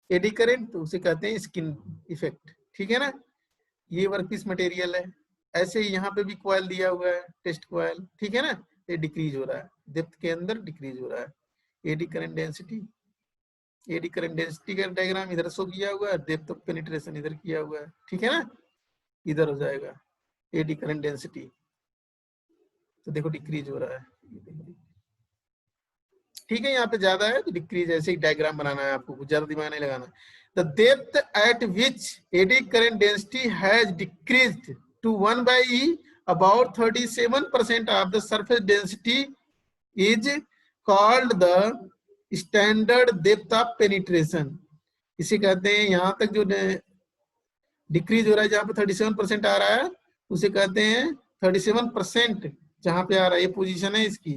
एडी करंट, तो उसे कहते हैं स्किन इफेक्ट। ठीक है ना, ये वर्कपीस मटेरियल है। ऐसे ही यहाँ पे भी कॉइल दिया हुआ है, टेस्ट कॉइल। ठीक है ना, ये डिक्रीज हो रहा है, डेप्थ के अंदर डिक्रीज हो रहा है। Eddy current density, eddy current density का डायग्राम इधर शो किया हुआ है, डेप्थ ऑफ पेनिट्रेशन इधर किया हुआ है। ठीक है ना, इधर हो जाएगा एडी करंट डेंसिटी, तो देखो डिक्रीज हो रहा है। ठीक है, यहाँ पे ज्यादा है तो डिक्रीज, ऐसे ही डायग्राम बनाना है आपको, ज्यादा दिमाग नहीं लगाना। The depth at which eddy current density has decreased to 1/e, about 37% of the surface density, is called the standard depth of penetration। इसे कहते हैं, यहाँ तक जो डिक्रीज हो रहा है, जहाँ पे 37% आ रहा है, उसे कहते हैं 37% जहाँ पे आ रहा है, ये पोजीशन है इसकी,